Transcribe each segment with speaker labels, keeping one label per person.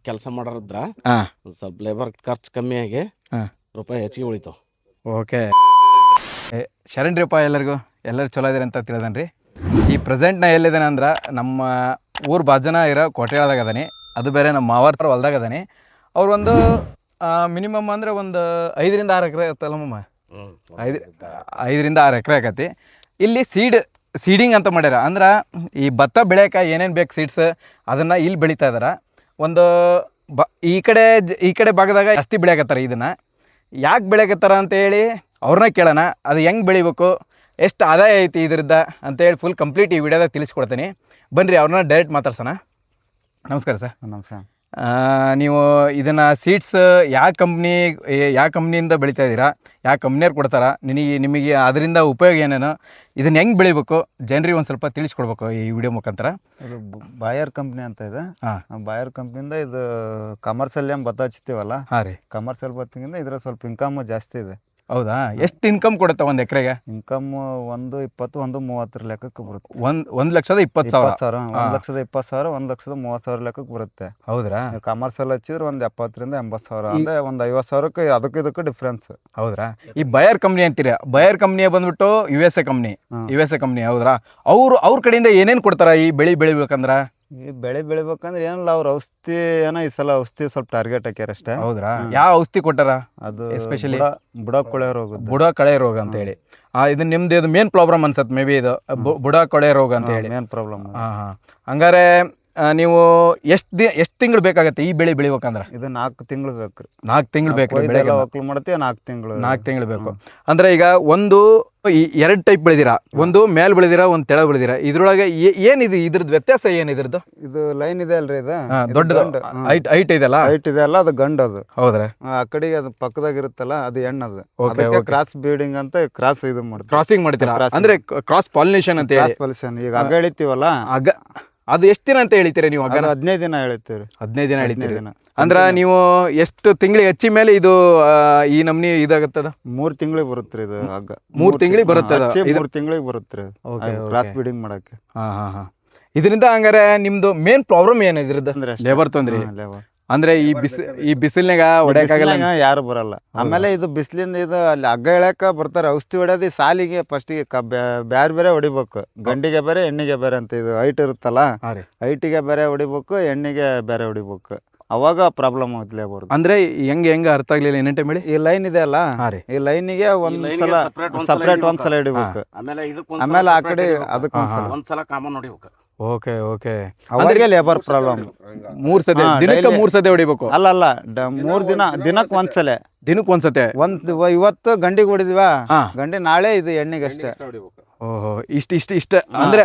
Speaker 1: ಕೆಲಸ ಮಾಡೋರಿದ್ರ
Speaker 2: ಹಾಂ
Speaker 1: ಸ್ವಲ್ಪ ಲೇಬರ್ ಖರ್ಚು ಕಮ್ಮಿ ಆಗಿ
Speaker 2: ಹಾಂ
Speaker 1: ರೂಪಾಯಿ ಹೆಚ್ಚಿಗೆ ಉಳಿತಾವ.
Speaker 2: ಓಕೆ. ಶರಣ್ರಿಪ್ಪ ಎಲ್ಲರಿಗೂ ಎಲ್ಲರೂ ಚಲೋ ಇದ್ದೀರಿ ಅಂತ ತಿಳಿದನ್ರಿ. ಈ ಪ್ರೆಸೆಂಟ್ ನಾ ಎಲ್ಲಿದ್ದಾನೆ ಅಂದ್ರೆ ನಮ್ಮ ಊರು ಬಾಜುನ ಇರೋ ಕೋಟೆಯೊಳದಾಗ ಅದಾನೆ. ಅದು ಬೇರೆ ನಮ್ಮ ಮಾವರ್ತರ ಹೊಲ್ದಾಗ ಅದಾನೆ. ಅವ್ರು ಒಂದು ಮಿನಿಮಮ್ ಅಂದರೆ ಒಂದು 5-6 ಎಕರೆ ಇರ್ತಲ್ಲ ಮಮ್ಮ. 5-6 ಎಕರೆ ಆಕತಿ. ಇಲ್ಲಿ ಸೀಡಿಂಗ್ ಅಂತ ಮಾಡ್ಯಾರ. ಅಂದ್ರೆ ಈ ಭತ್ತ ಬೆಳೆಯೋಕೆ ಏನೇನು ಬೇಕು ಸೀಡ್ಸ್ ಅದನ್ನು ಇಲ್ಲಿ ಬೆಳೀತಾ ಇದಾರೆ. ಒಂದು ಈ ಕಡೆ ಭಾಗದಾಗ ಜಾಸ್ತಿ ಬೆಳೆಯಕತ್ತಾರೆ. ಇದನ್ನು ಯಾಕೆ ಬೆಳೆಯಕತ್ತಾರ ಅಂತೇಳಿ ಅವ್ರನ್ನ ಕೇಳೋಣ. ಅದು ಹೆಂಗೆ ಬೆಳಿಬೇಕು, ಎಷ್ಟು ಆದಾಯ ಐತಿ ಇದರಿಂದ ಅಂತೇಳಿ ಫುಲ್ ಕಂಪ್ಲೀಟ್ ಈ ವಿಡಿಯೋದಾಗ ತಿಳಿಸ್ಕೊಡ್ತೀನಿ. ಬನ್ನಿರಿ ಅವ್ರನ್ನ ಡೈರೆಕ್ಟ್ ಮಾತಾಡ್ಸೋಣ. ನಮಸ್ಕಾರ ಸರ್.
Speaker 3: ನಮಸ್ಕಾರ.
Speaker 2: ನೀವು ಇದನ್ನು ಸೀಡ್ಸ್ ಯಾವ ಕಂಪ್ನಿಯಿಂದ ಬೆಳೀತಾ ಇದ್ದೀರಾ, ಯಾವ ಕಂಪ್ನಿಯವ್ರು ಕೊಡ್ತಾರ, ನಿಮಗೆ ಅದರಿಂದ ಉಪಯೋಗ ಏನೇನು, ಇದನ್ನು ಹೆಂಗೆ ಬೆಳಿಬೇಕು ಜನರಿಗೆ ಒಂದು ಸ್ವಲ್ಪ ತಿಳಿಸ್ಕೊಡ್ಬೇಕು ಈ ವಿಡಿಯೋ ಮುಖಾಂತರ.
Speaker 3: ಇದು ಬಾಯರ್ ಕಂಪ್ನಿ ಅಂತ ಇದೆ.
Speaker 2: ಹಾಂ,
Speaker 3: ಬಾಯರ್ ಕಂಪ್ನಿಯಿಂದ ಇದು ಕಮರ್ಷಿಯಲ್ ಏನು ಭತ್ತ ಹಚ್ತೀವಲ್ಲ,
Speaker 2: ಹಾಂ ರೀ.
Speaker 3: ಕಮರ್ಷಿಯಲ್ ಭತ್ತದಿಂದ ಇದ್ರ ಸ್ವಲ್ಪ ಇನ್ಕಮ್ ಜಾಸ್ತಿ ಇದೆ.
Speaker 2: ಹೌದಾ? ಎಷ್ಟು ಇನ್ಕಮ್ ಕೊಡುತ್ತೆ ಒಂದು ಎಕರೆಗೆ?
Speaker 3: ಇನ್ಕಮ್ 120, 130 ಲೆಕ್ಕಕ್ಕೆ ಬರುತ್ತೆ.
Speaker 2: 1,20,000.
Speaker 3: 1,20,000, 1,30,000 ಲೆಕ್ಕಕ್ಕೆ ಬರುತ್ತೆ.
Speaker 2: ಹೌದ್ರಾ?
Speaker 3: ಕಮರ್ಷಿಯಲ್ ಹಚ್ಚಿದ್ರೆ ಒಂದು 70,000-80,000 ಅಂದ್ರೆ ಒಂದು 50,000ಕ್ಕೆ ಅದಕ್ಕೆ ಇದಕ್ಕೆ ಡಿಫ್ರೆನ್ಸ್.
Speaker 2: ಹೌದ್ರಾ? ಈ ಬಯರ್ ಕಂಪ್ನಿ ಅಂತೀರ, ಬಯರ್ ಕಂಪ್ನಿ ಬಂದ್ಬಿಟ್ಟು ಯು ಎಸ್ ಎ ಕಂಪ್ನಿ. ಹೌದ್ರಾ? ಅವ್ರ ಕಡೆಯಿಂದ ಏನೇನು ಕೊಡ್ತಾರ ಈ ಬೆಳಿಬೇಕಂದ್ರ?
Speaker 3: ಈ ಬೆಳಿಬೇಕಂದ್ರೆ ಏನಿಲ್ಲ, ಅವ್ರ ಔಷಧಿ ಏನೋ ಈ ಸಲ ಔಷಧಿ ಸ್ವಲ್ಪ ಟಾರ್ಗೆಟ್ ಹಾಕ್ಯಾರ ಅಷ್ಟೇ.
Speaker 2: ಹೌದ್ರಾ? ಯಾವ ಔಷಧಿ ಕೊಟ್ಟಾರ?
Speaker 3: ಅದು
Speaker 2: ಎಸ್ಪೆಷಲಿ
Speaker 3: ಬುಡ ಕೊಳೆ ರೋಗ.
Speaker 2: ಬುಡ ಕಳೆ ರೋಗ ಅಂತ ಹೇಳಿ. ಇದು ನಿಮ್ದು ಇದು ಮೇನ್ ಪ್ರಾಬ್ಲಮ್ ಅನ್ಸತ್ತೆ ಮೇ ಬಿ. ಇದು ಬುಡ ಕೊಳೆ ರೋಗ ಅಂತ ಹೇಳಿ
Speaker 3: ಮೇನ್ ಪ್ರಾಬ್ಲಮ್.
Speaker 2: ಹಾಂ. ಹಂಗಾರೆ ನೀವು ಎಷ್ಟು ತಿಂಗಳು ಬೇಕಾಗತ್ತೆ ಈ ಬೆಳೆ ಬೆಳಿಬೇಕಂದ್ರೆ?
Speaker 3: ಇದು 4 ತಿಂಗಳು ಬೇಕು.
Speaker 2: 4 ತಿಂಗಳು ಬೇಕು.
Speaker 3: ಒಕ್ಕಲು ಮಾಡ್ತೀವಿ 4 ತಿಂಗಳು
Speaker 2: ಬೇಕು. ಅಂದ್ರೆ ಈಗ ಒಂದು 2 ಟೈಪ್ ಬೆಳೆದಿರಾ, ಒಂದು ಮೇಲ್ ಬೆಳೆದಿರಾ, ಒಂದು ತೆಳ ಬೆಳೆದಿರಾ. ಇದ್ರೊಳಗೆ ಏನಿದೆ ಇದ್ರದ್ದು ವ್ಯತ್ಯಾಸ ಏನು? ಇದ್ರದ್ದು
Speaker 3: ಇದು ಲೈನ್ ಇದೆ ಅಲ್ರಿ, ಇದು
Speaker 2: ದೊಡ್ಡದು ಹೈಟ್ ಇದೆಲ್ಲ.
Speaker 3: ಹೈಟ್ ಇದೆ ಅಲ್ಲ, ಅದು ಗಂಡು. ಅದು
Speaker 2: ಹೌದ್ರಾ?
Speaker 3: ಆ ಕಡೆಗೆ ಅದು ಪಕ್ಕದಾಗ ಇರುತ್ತಲ್ಲ, ಅದು ಹೆಣ್ಣದು. ಅದಕ್ಕೆ ಕ್ರಾಸ್ ಬ್ರೀಡಿಂಗ್ ಅಂತ ಕ್ರಾಸ್ ಇದು ಮಾಡ್ತೀವಿ.
Speaker 2: ಕ್ರಾಸಿಂಗ್ ಮಾಡ್ತೀರಾ? ಅಂದ್ರೆ ಕ್ರಾಸ್ ಪಾಲಿನೇಷನ್ ಅಂತ ಹೇಳಿ.
Speaker 3: ಪಾಲಿನೇಷನ್. ಈಗ ಹಗ್ಗ ಎಳಿತೀವಲ್ಲ,
Speaker 2: ಅದು ಎಷ್ಟು ದಿನ ಅಂತ ಹೇಳ್ತೀರಾ ನೀವು?
Speaker 3: 15 ದಿನ ಹೇಳ್ತೀವಿ.
Speaker 2: 15 ದಿನ ಹೇಳ್ತೀರಿ. ಅಂದ್ರೆ ನೀವು ಎಷ್ಟು ತಿಂಗಳಿಗೆ ಹಚ್ಚಿ ಮೇಲೆ ಇದು ಈ ನಮ್ನಿ ಇದಾಗತ್ತದ?
Speaker 3: 3 ತಿಂಗಳಿಗೆ ಬರುತ್ತೆ ಇದು ಹಗ್ಗ.
Speaker 2: 3 ತಿಂಗಳಿಗೆ ಬರುತ್ತೆ.
Speaker 3: 3 ತಿಂಗಳಿಗೆ ಬರುತ್ತೆ ಕ್ರಾಸ್ ಬ್ರೀಡಿಂಗ್ ಮಾಡಕ್ಕೆ.
Speaker 2: ಹಾ. ಇದರಿಂದ ಹಂಗಾರೆ ನಿಮ್ದು ಮೇನ್ ಪ್ರಾಬ್ಲಮ್ ಏನು ಇದ್ರದ್ದು? ಲೇಬರ್ ತೊಂದ್ರಿ. ಅಂದ್ರೆ ಈ ಬಿಸಿಲ್ನಾಗ ಹೊಡ್ಯಾಕಾಗಲ್ಲ,
Speaker 3: ಯಾರು ಬರಲ್ಲ. ಆಮೇಲೆ ಇದು ಬಿಸಿಲಿಂದ ಇದು ಅಲ್ಲಿ ಹಗ್ಗ ಎಳ್ಯಾಕ ಬರ್ತಾರೆ. ಔಷಧಿ ಹೊಡ್ಯೋದು ಸಾಲಿಗೆ ಫಸ್ಟಿಗೆ ಬೇರೆ ಹೊಡಿಬೇಕು. ಗಂಡಿಗೆ ಬೇರೆ, ಹೆಣ್ಣಿಗೆ ಬೇರೆ ಅಂತ. ಇದು ಹೈಟ್ ಇರುತ್ತಲ್ಲ, ಹೈಟಿಗೆ ಬೇರೆ ಹೊಡಿಬೇಕು, ಹೆಣ್ಣಿಗೆ ಬೇರೆ ಹೊಡಿಬೇಕು. ಅವಾಗ ಪ್ರಾಬ್ಲಮ್ ಆಗ್ಲೇ ಬರುತ್ತೆ.
Speaker 2: ಅಂದ್ರೆ ಹೆಂಗೆ ಅರ್ಥ ಆಗ್ಲಿಲ್ಲ ಇನ್ನೊಂದು ಟೈಮ್ ಹೇಳಿ.
Speaker 3: ಈ ಲೈನ್ ಇದೆ ಅಲ್ಲ, ಈ ಲೈನಿಗೆ ಒಂದ್ಸಲ ಸಪ್ರೇಟ್ ಒಂದ್ಸಲ ಹಿಡಿಬೇಕು. ಆಮೇಲೆ ಆ ಕಡೆ ಅದಕ್ಕೆ
Speaker 1: ಒಂದ್ಸಲ ಕಾಮನ್ ಹೊಡಿಬೇಕು.
Speaker 2: ಓಕೆ.
Speaker 3: ಅವಾಗೆ ಲೇಬರ್ ಪ್ರಾಬ್ಲಮ್.
Speaker 2: 3 ಸತಿ ದಿನಕ್ಕೆ 3 ಸತಿ ಹೊಡಿಬೇಕು?
Speaker 3: ಅಲ್ಲ 3 ದಿನಕ್ಕೆ ಒಂದ್ಸಲ.
Speaker 2: ದಿನಕ್ಕೆ ಒಂದ್ಸತಿ.
Speaker 3: ಇವತ್ತು ಗಂಡಿಗೆ ಹೊಡಿದ್ವಾ, ಗಂಡಿ ನಾಳೆ ಇದು ಹೆಣ್ಣಿಗೆ ಅಷ್ಟೇ.
Speaker 2: ಓಹೋ, ಇಷ್ಟ ಅಂದ್ರೆ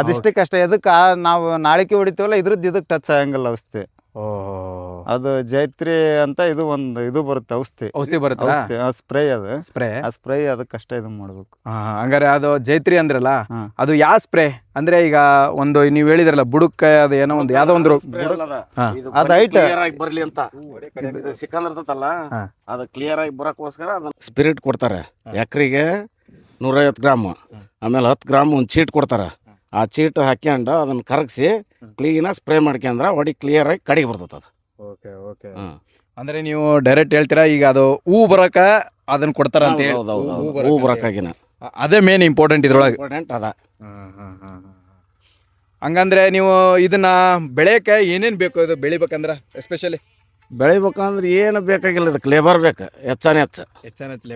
Speaker 3: ಅದಿಷ್ಟಕ್ಕಷ್ಟೇ. ಎದಕ್ಕೆ ನಾವು ನಾಳಿಕೆ ಹೊಡಿತೀವಲ್ಲ, ಇದ್ರದ್ದು ಇದಕ್ಕೆ ಟಚ್ ಆಗಂಗಿಲ್ಲ ಔಷಧಿ. ಅದು ಜೈತ್ರಿ ಅಂತ ಇದು ಒಂದು ಇದು ಬರುತ್ತೆ, ಔಷಧಿ ಬರುತ್ತೆ, ಸ್ಪ್ರೇ. ಅದು ಸ್ಪ್ರೇ ಅದಕ್ಕಷ್ಟೇ ಇದು ಮಾಡ್ಬೇಕು.
Speaker 2: ಹಂಗಾರೆ ಅದು ಜೈತ್ರಿ ಅಂದ್ರಲ್ಲ, ಅದು ಯಾವ ಸ್ಪ್ರೇ ಅಂದ್ರೆ? ಈಗ ಒಂದು ನೀವು ಹೇಳಿದ್ರಲ್ಲ ಬುಡಕ್ಕೆ ಅದು ಏನೋ ಒಂದು ಯಾವ್ದೋ ಒಂದು
Speaker 3: ಅದು ಹೈಟ್
Speaker 1: ಬರ್ಲಿ ಅಂತ ಸಿಕ್ಕಂದಿರ್ತಲ್ಲ, ಅದು ಕ್ಲಿಯರ್ ಆಗಿ ಬರಕ್ಕೋಸ್ಕರ ಅದನ್ನ ಸ್ಪಿರಿಟ್ ಕೊಡ್ತಾರೆ. ಎಕರೆಗೆ 150 ಗ್ರಾಮ್, ಆಮೇಲೆ 10 ಗ್ರಾಮ್ ಒಂದು ಚೀಟ್ ಕೊಡ್ತಾರೆ. ಆ ಚೀಟ್ ಹಾಕ್ಯಂಡು ಅದನ್ನ ಕರಗಿಸಿ ಕ್ಲೀನಾಗಿ ಸ್ಪ್ರೇ ಮಾಡ್ಕೊಂಡ್ರೆ ಹೊಡಿ ಕ್ಲಿಯರ್ ಆಗಿ ಕಡಿಗೆ ಬರ್ತದೆ ಅದು.
Speaker 2: ಓಕೆ. ಅಂದ್ರೆ ನೀವು ಡೈರೆಕ್ಟ್ ಹೇಳ್ತೀರಾ ಈಗ ಅದು ಹೂ ಬರಕ ಅದನ್ನ ಕೊಡ್ತಾರ ಅಂತ?
Speaker 1: ಹೂ ಬರಕಾಗಿನ
Speaker 2: ಅದೇ ಮೇನ್ ಇಂಪಾರ್ಟೆಂಟ್ ಇದ್ರೊಳಗೆ.
Speaker 1: ಅದ.
Speaker 2: ಹಂಗಂದ್ರೆ ನೀವು ಇದನ್ನ ಬೆಳೆಯಕ್ಕೆ ಏನೇನು ಬೇಕು? ಇದು ಬೆಳಿಬೇಕಂದ್ರೆ ಎಸ್ಪೆಷಲಿ
Speaker 1: ಬೆಳಿಬೇಕಂದ್ರೆ ಏನು ಬೇಕಾಗಿಲ್ಲ, ಇದಕ್ಕೆ ಲೇಬರ್ ಬೇಕು. ಹೆಚ್ಚಾನ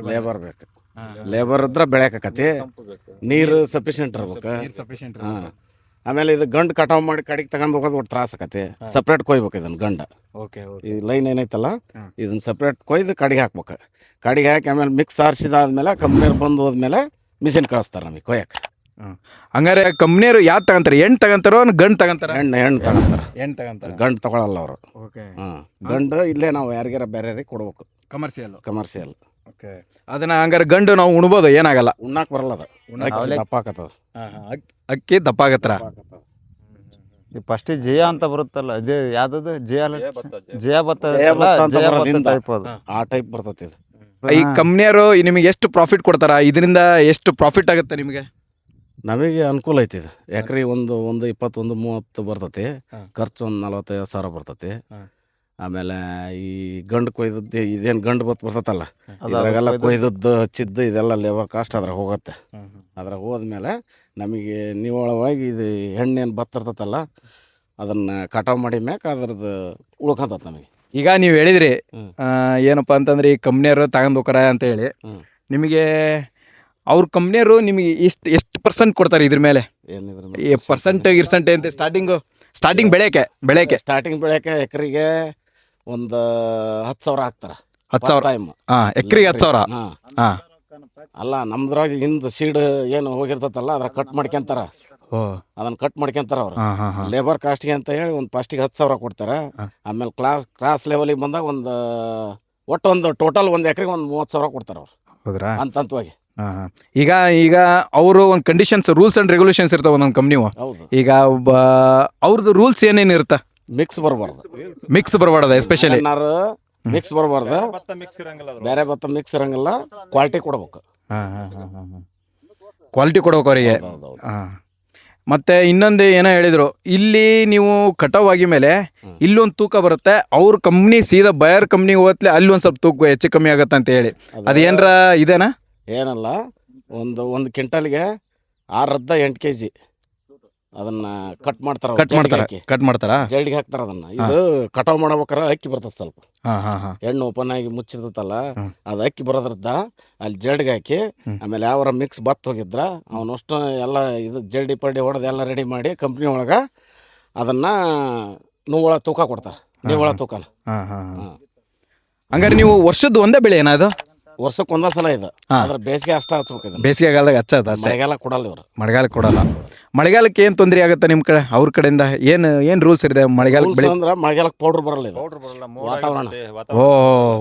Speaker 1: ಲೇಬರ್ ಬೇಕು. ಲೇಬರ್ ಇದ್ರೆ ಬೆಳೆಯಕತಿ. ನೀರು ಸಫಿಷಿಯೆಂಟ್ ಇರ್ಬೇಕು. ಆಮೇಲೆ ಇದು ಗಂಡು ಕಟಾವ್ ಮಾಡಿ ಕಡೆಗೆ ತಗೊಂಡ್ ಹೋಗೋದು ಒಟ್ಟು ತ್ರಾಸ ಆಕತಿ. ಸಪ್ರೇಟ್ ಕೊಯ್ಬೇಕು ಇದನ್ನ ಗಂಡ. ಈ ಲೈನ್ ಏನೈತಲ್ಲ, ಇದನ್ನ ಸಪ್ರೇಟ್ ಕೊಯ್ದು ಕಡೆಗೆ ಹಾಕ್ಬೇಕು. ಕಡೆಗೆ ಹಾಕಿ ಆಮೇಲೆ ಮಿಕ್ಸ್ ಆರಿಸಿದಾದ್ಮೇಲೆ ಕಂಪ್ನಿಯವ್ರು ಬಂದು ಹೋದ್ಮೇಲೆ ಮಿಷಿನ್ ಕಳಿಸ್ತಾರೆ ನಮಗೆ ಕೊಯ್ಯಕ್ಕೆ.
Speaker 2: ಹಂಗಾರೆ ಕಂಪ್ನಿಯವರು ಯಾವ್ದು ತಗೊಂತಾರೆ? ಹೆಣ್ಣು ತಗೊಂತಾರೋ ಗಂಡು ತಗೊಂತಾರ?
Speaker 1: ಹೆಣ್ಣು ತಗೊಂತಾರೆ. ಗಂಡು ತಗೊಳಲ್ಲ ಅವರು. ಗಂಡು ಇಲ್ಲೇ ನಾವು ಯಾರಿಗಾರ ಬೇರೆ ಕೊಡ್ಬೇಕು. ಕಮರ್ಷಿಯಲ್.
Speaker 2: ಓಕೆ. ಅದನ್ನ ಹಂಗಾರೆ ಗಂಡು ನಾವು ಉಣ್ಬೋದು? ಏನಾಗಲ್ಲ,
Speaker 1: ಉಣ್ಣಾಕ್ ಬರಲ್ಲ. ಅದು ದಪ್ಪ ಆಕತ್ತದ.
Speaker 2: ಅಕ್ಕಿ ದಪ್ಪ ಆಗತ್ತರ.
Speaker 3: ಫಸ್ಟ್ ಜಿಯಾ ಅಂತ ಬರುತ್ತಲ್ಲ, ಇದು ಯಾವ್ದು ಜಿಯಾ ಭತ್ತ ಟೈಪ್, ಅದು
Speaker 1: ಆ ಟೈಪ್ ಬರ್ತೈತಿ ಇದು.
Speaker 2: ಈ ಕಂಪ್ನಿಯವರು ನಿಮಗೆ ಎಷ್ಟು ಪ್ರಾಫಿಟ್ ಕೊಡ್ತಾರ? ಇದರಿಂದ ಎಷ್ಟು ಪ್ರಾಫಿಟ್ ಆಗುತ್ತೆ ನಿಮಗೆ?
Speaker 1: ನಮಗೆ ಅನುಕೂಲ ಐತಿ ಇದು ಎಕರೆ ಒಂದು 21-30 ಬರ್ತೈತಿ. ಖರ್ಚು ಒಂದು 45,000 ಬರ್ತೈತಿ. ಆಮೇಲೆ ಈ ಗಂಡು ಕೊಯ್ದದ್ದು ಇದೇನು ಗಂಡು ಬರ್ತೈತಲ್ಲ, ಇದ್ರಾಗೆಲ್ಲ ಕೊಯ್ದದ್ದು ಹಚ್ಚಿದ್ದು ಇದೆಲ್ಲ ಲೇಬರ್ ಕಾಸ್ಟ್ ಅದ್ರಾಗ ಹೋಗುತ್ತೆ. ಅದ್ರಾಗ ಹೋದ್ಮೇಲೆ ನಮಗೆ ನಿವ್ವಳವಾಗಿ ಇದು ಹೆಣ್ಣೇನು ಬತ್ತಿರ್ತೈತಲ್ಲ ಅದನ್ನು ಕಟಾವು ಮಾಡಿ ಮ್ಯಾಕ ಅದ್ರದ್ದು ಉಳ್ಕೊಂತೈತೆ ನಮಗೆ.
Speaker 2: ಈಗ ನೀವು ಹೇಳಿದ್ರಿ ಏನಪ್ಪ ಅಂತಂದ್ರೆ ಈ ಕಂಪ್ನಿಯವರು ತಗೊಂಡು ಹೋಗ್ಯಾರ ಅಂತ ಹೇಳಿ, ನಿಮಗೆ ಅವ್ರ ಕಂಪ್ನಿಯವರು ನಿಮಗೆ ಎಷ್ಟು ಪರ್ಸೆಂಟ್ ಕೊಡ್ತಾರೆ ಇದ್ರ ಮೇಲೆ?
Speaker 1: ಏನಿದ್ರ
Speaker 2: ಪರ್ಸೆಂಟ್ ಅಂತ ಸ್ಟಾರ್ಟಿಂಗ್ ಬೆಳೆಯಕ್ಕೆ
Speaker 1: ಸ್ಟಾರ್ಟಿಂಗ್ ಬೆಳೆಯಕ್ಕೆ ಎಕರೆಗೆ ಒಂದು 10,000 ಹಾಕ್ತಾರೆ.
Speaker 2: 10,000
Speaker 1: ಟೈಮ್
Speaker 2: ಎಕರೆಗೆ 10,000. ಹಾಂ
Speaker 1: ಅಲ್ಲ ನಮ್ದ್ರಾಗ ಹಿಂದೆ ಸೀಡ್ ಏನು ಹೋಗಿರ್ತೈತಲ್ಲ ಅದ್ರ ಕಟ್ ಮಾಡ್ಕೊಂತಾರ. ಅದನ್ನ ಕಟ್ ಮಾಡ್ಕೊಂತಾರ ಅವ್ರು ಲೇಬರ್ ಕಾಸ್ಟ್ಗೆ ಅಂತ ಹೇಳಿ ಒಂದು ಫಸ್ಟಿಗೆ 10,000 ಕೊಡ್ತಾರೆ. ಆಮೇಲೆ ಕ್ರಾಸ್ ಲೆವೆಲಿಗೆ ಬಂದಾಗ ಒಟ್ಟು ಟೋಟಲ್ ಒಂದು ಎಕರೆಗೆ ಒಂದು 30,000 ಕೊಡ್ತಾರೆ ಅವ್ರು.
Speaker 2: ಹೌದ್ರಾ?
Speaker 1: ಹಂತವಾಗಿ
Speaker 2: ಈಗ ಅವರು ಒಂದು ಕಂಡೀಷನ್ಸ್ ರೂಲ್ಸ್ ಅಂಡ್ ರೆಗ್ಯುಲೇಷನ್ಸ್ ಇರ್ತಾವ ಒಂದೊಂದು ಕಂಪ್ನಿವು.
Speaker 1: ಹೌದು.
Speaker 2: ಈಗ ಅವ್ರದ್ದು ರೂಲ್ಸ್ ಏನೇನು ಇರುತ್ತೆ?
Speaker 1: ಮಿಕ್ಸ್
Speaker 2: ಬರಬಾರ್ದು ಎಸ್ಪೆಷಲಿ
Speaker 1: ಮಿಕ್ಸ್ ಬರಬಾರ್ದು. ಬೇರೆ ಭತ್ತ ಮಿಕ್ಸ್ ಇರಂಗಿಲ್ಲ. ಕ್ವಾಲಿಟಿ ಕೊಡ್ಬೇಕು.
Speaker 2: ಕ್ವಾಲಿಟಿ ಕೊಡ್ಬೇಕು ಅವರಿಗೆ. ಮತ್ತೆ ಇನ್ನೊಂದು ಏನೋ ಹೇಳಿದ್ರು, ಇಲ್ಲಿ ನೀವು ಕಟಾವ್ ಆಗಿ ಮೇಲೆ ಇಲ್ಲೊಂದು ತೂಕ ಬರುತ್ತೆ, ಅವ್ರ ಕಂಪ್ನಿ ಸೀದಾ ಬಯರ್ ಕಂಪ್ನಿಗೆ ಹೋಗ್ತಲೆ ಅಲ್ಲಿ ಒಂದು ಸ್ವಲ್ಪ ತೂಕ ಹೆಚ್ಚು ಕಮ್ಮಿ ಆಗುತ್ತೆ ಅಂತ ಹೇಳಿ, ಅದೇನರ ಇದೇನಾ?
Speaker 1: ಏನಲ್ಲ, ಒಂದು ಕ್ವಿಂಟಲ್ಗೆ 6-8 kg ಅದನ್ನ ಕಟ್ ಮಾಡ್ತಾರ ಜಲ್ಡಿಗೆ ಹಾಕ್ತಾರ. ಅದನ್ನ ಇದು ಕಟಾವ್ ಮಾಡ್ಬೇಕಾರ ಅಕ್ಕಿ ಬರ್ತದೆ ಸ್ವಲ್ಪ. ಎಣ್ಣೆ ಓಪನ್ ಆಗಿ ಮುಚ್ಚಿರ್ತಲ್ಲ ಅದು ಅಕ್ಕಿ ಬರೋದ್ರದ್ದ ಅಲ್ಲಿ ಜಲ್ಡಿಗೆ ಹಾಕಿ ಆಮೇಲೆ ಯಾವರ ಮಿಕ್ಸ್ ಭತ್ತ ಹೋಗಿದ್ರ ಅವನಷ್ಟು ಎಲ್ಲ ಇದು ಜಲ್ಡಿ ಪಲ್ಡಿ ಹೊಡೆದು ಎಲ್ಲ ರೆಡಿ ಮಾಡಿ ಕಂಪ್ನಿ ಒಳಗೆ ಅದನ್ನ ನೂವಳ ತೂಕ ಕೊಡ್ತಾರೆ. ನೀವಳ ತೂಕನ
Speaker 2: ಹಂಗಾರೆ ನೀವು ವರ್ಷದ ಒಂದೇ ಬೆಳೆ ಏನಾ ಅದು?
Speaker 1: ವರ್ಷಕ್ಕೆ ಒಂದೇ ಸಲ ಇದು. ಆದ್ರೆ ಬೇಸಿಗೆ ಅಷ್ಟ ಹಚ್ಬೇಕು.
Speaker 2: ಬೇಸಿಗೆಗಾಲದಾಗ ಹಚ್ಚದ ಅಷ್ಟೇ.
Speaker 1: ಮಳೆಗಾಲ ಕೊಡಲ್ಲ ಇವರು.
Speaker 2: ಮಳೆಗಾಲಕ್ಕೆ ಕೊಡಲ್ಲ. ಮಳೆಗಾಲಕ್ಕೆ ಏನು ತೊಂದರೆ ಆಗುತ್ತೆ ನಿಮ್ಮ ಕಡೆ ಅವ್ರ ಕಡೆಯಿಂದ? ಏನು ರೂಲ್ಸ್ ಇದೆ ಮಳೆಗಾಲಕ್ಕೆ ಬೆಳೆ?
Speaker 1: ಅಂದ್ರೆ ಮಳೆಗಾಲಕ್ಕೆ ಪೌಡರ್ ಬರಲ್ಲ ಇದು. ವಾತಾವರಣ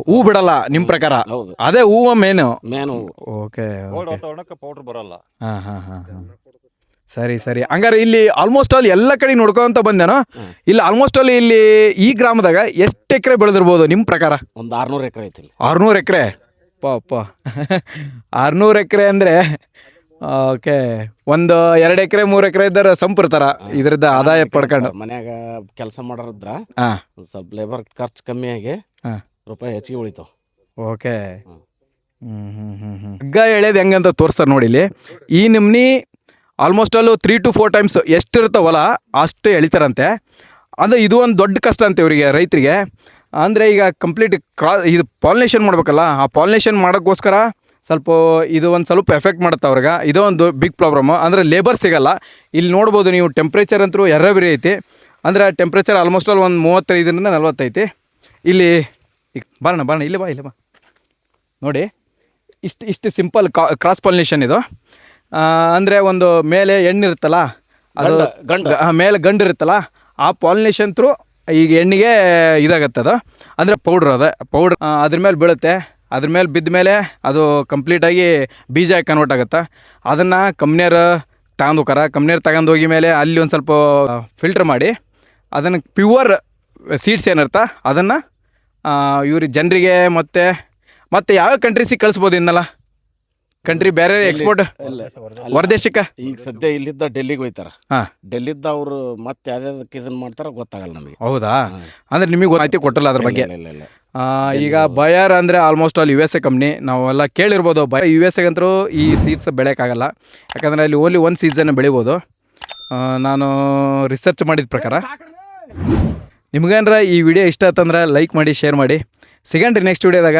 Speaker 2: ಹೂ ಬಿಡಲ್ಲ ನಿಮ್ಮ ಪ್ರಕಾರ?
Speaker 1: ಹೌದು,
Speaker 2: ಅದೇ ಹೂವ ಮೇನು.
Speaker 1: ಓಕೆ,
Speaker 4: ಪೌಡರ್ ಬರಲ್ಲ.
Speaker 2: ಸರಿ ಹಂಗಾರೆ ಇಲ್ಲಿ ಆಲ್ಮೋಸ್ಟ್ ಆಲ್ ಎಲ್ಲ ಕಡೆ ನೋಡ್ಕೊಂತ ಬಂದೇನೋ. ಇಲ್ಲಿ ಆಲ್ಮೋಸ್ಟ್ ಆಲ್ ಇಲ್ಲಿ ಈ ಗ್ರಾಮದಾಗ ಎಷ್ಟು ಎಕರೆ ಬೆಳೆದಿರ್ಬೋದು ನಿಮ್ಮ ಪ್ರಕಾರ?
Speaker 1: ಒಂದು 600 ಎಕರೆ ಐತಿ.
Speaker 2: 600 ಎಕರೆ? 600 ಎಕರೆ ಅಂದರೆ ಓಕೆ, ಒಂದು 2 ಎಕರೆ 3 ಎಕರೆ ಇದ್ದಾರೆ ಸಂಪರ್ತಾರ ಇದ್ರದ್ದು ಆದಾಯ ಪಡ್ಕೊಂಡು.
Speaker 1: ಮನ್ಯಾಗ ಕೆಲಸ ಮಾಡೋರಿದ್ರ ಸ್ವಲ್ಪ ಲೇಬರ್ ಖರ್ಚು ಕಮ್ಮಿ ಆಗಿ ರೂಪಾಯಿ ಹೆಚ್ಚಿಗೆ ಉಳಿತಾವ.
Speaker 2: ಓಕೆ. ಹಗ್ಗ ಎಳೆದು ಹೆಂಗಂತ ತೋರಿಸ್ತಾರೆ ನೋಡಿ ಇಲ್ಲಿ. ಈ ನಿಮ್ನಿ ಆಲ್ಮೋಸ್ಟ್ ಅಲ್ಲೂ 3 to 4 times ಎಷ್ಟಿರ್ತಾವಲ್ಲ ಅಷ್ಟು ಎಳಿತಾರಂತೆ. ಅದು ಇದು ಒಂದು ದೊಡ್ಡ ಕಷ್ಟ ಅಂತ ಇವರಿಗೆ, ರೈತರಿಗೆ. ಅಂದರೆ ಈಗ ಕಂಪ್ಲೀಟ್ ಇದು ಪಾಲಿನೇಷನ್ ಮಾಡ್ಬೇಕಲ್ಲ, ಆ ಪಾಲಿನೇಷನ್ ಮಾಡೋಕ್ಕೋಸ್ಕರ ಇದು ಒಂದು ಸ್ವಲ್ಪ ಎಫೆಕ್ಟ್ ಮಾಡುತ್ತೆ ಅವ್ರಿಗೆ. ಇದೋ ಒಂದು ಬಿಗ್ ಪ್ರಾಬ್ಲಮ್ಮು. ಅಂದರೆ ಲೇಬರ್ ಸಿಗಲ್ಲ. ಇಲ್ಲಿ ನೋಡ್ಬೋದು ನೀವು, ಟೆಂಪ್ರೇಚರ್ ಅಂತೂ ಎರಬೇರಿ ಐತಿ. ಅಂದರೆ ಟೆಂಪ್ರೇಚರ್ ಆಲ್ಮೋಸ್ಟ್ ಆಲ್ ಒಂದು 35 to 40 ಐತಿ. ಇಲ್ಲಿ ಬರೋಣ ಇಲ್ಲಿ ಬಾ ನೋಡಿ. ಇಷ್ಟು ಸಿಂಪಲ್ ಕ್ರಾಸ್ ಪಾಲಿನೇಷನ್ ಇದು. ಅಂದರೆ ಒಂದು ಮೇಲೆ ಹೆಣ್ಣಿರುತ್ತಲ್ಲ, ಅದು ಮೇಲೆ ಗಂಡು ಇರುತ್ತಲ್ಲ, ಆ ಪಾಲಿನೇಷನ್ ಥ್ರೂ ಈಗ ಹೆಣ್ಣಿಗೆ ಇದಾಗತ್ತೆ. ಅದು ಅಂದರೆ ಪೌಡ್ರ್ ಅದ್ರ ಮೇಲೆ ಬೀಳುತ್ತೆ. ಅದ್ರ ಮೇಲೆ ಬಿದ್ದ ಮೇಲೆ ಅದು ಕಂಪ್ಲೀಟಾಗಿ ಬೀಜ ಕನ್ವರ್ಟ್ ಆಗುತ್ತೆ. ಅದನ್ನು ಕಂಪ್ನಿಯರು ತಗೊಂಡು ಹೋಗಿ ಮೇಲೆ ಅಲ್ಲಿ ಒಂದು ಸ್ವಲ್ಪ ಫಿಲ್ಟ್ರ್ ಮಾಡಿ ಅದನ್ನು ಪ್ಯೂವರ್ ಸೀಡ್ಸ್ ಏನಿರ್ತಾ ಅದನ್ನು ಇವ್ರಿಗೆ ಜನರಿಗೆ ಮತ್ತು ಯಾವ ಕಂಟ್ರೀಸಿಗೆ ಕಳಿಸ್ಬೋದು? ಇನ್ನಲ್ಲ ಕಂಟ್ರಿ ಬೇರೆ ಎಕ್ಸ್ಪೋರ್ಟ್ ಹೊರದೇಶಕ್ಕೆ.
Speaker 1: ಈಗ ಸದ್ಯ ಇಲ್ಲಿದ್ದ ಡೆಲ್ಲಿಗೆ ಹೋಯ್ತಾರ. ಡೆಲ್ಲಿದ್ದ ಅವರು ಮತ್ತೆ ಯಾವ್ದಕ್ಕೆ ಇದನ್ನ ಮಾಡ್ತಾರ ಗೊತ್ತಾಗಲ್ಲ ನಮಗೆ.
Speaker 2: ಹೌದಾ? ಅಂದ್ರೆ ನಿಮಗೆ ಮಾಹಿತಿ ಕೊಟ್ಟಲ್ಲ ಅದ್ರ ಬಗ್ಗೆ? ಈಗ ಬಯರ್ ಅಂದರೆ ಆಲ್ಮೋಸ್ಟ್ ಆಲ್ USA ಕಂಪ್ನಿ, ನಾವೆಲ್ಲ ಕೇಳಿರ್ಬೋದು. USA ಗಂತರೂ ಈ ಸೀಡ್ಸ್ ಬೆಳೆಯೋಕ್ಕಾಗಲ್ಲ, ಯಾಕಂದರೆ ಅಲ್ಲಿ ಓನ್ಲಿ ಒಂದು ಸೀಸನ್ ಬೆಳಿಬೋದು. ನಾನು ರಿಸರ್ಚ್ ಮಾಡಿದ ಪ್ರಕಾರ. ನಿಮ್ಗೇನಾರ ಈ ವಿಡಿಯೋ ಇಷ್ಟ ಆಯ್ತಂದ್ರೆ ಲೈಕ್ ಮಾಡಿ, ಶೇರ್ ಮಾಡಿ. ಸಿಗಣ್ರಿ ನೆಕ್ಸ್ಟ್ ವಿಡಿಯೋದಾಗ.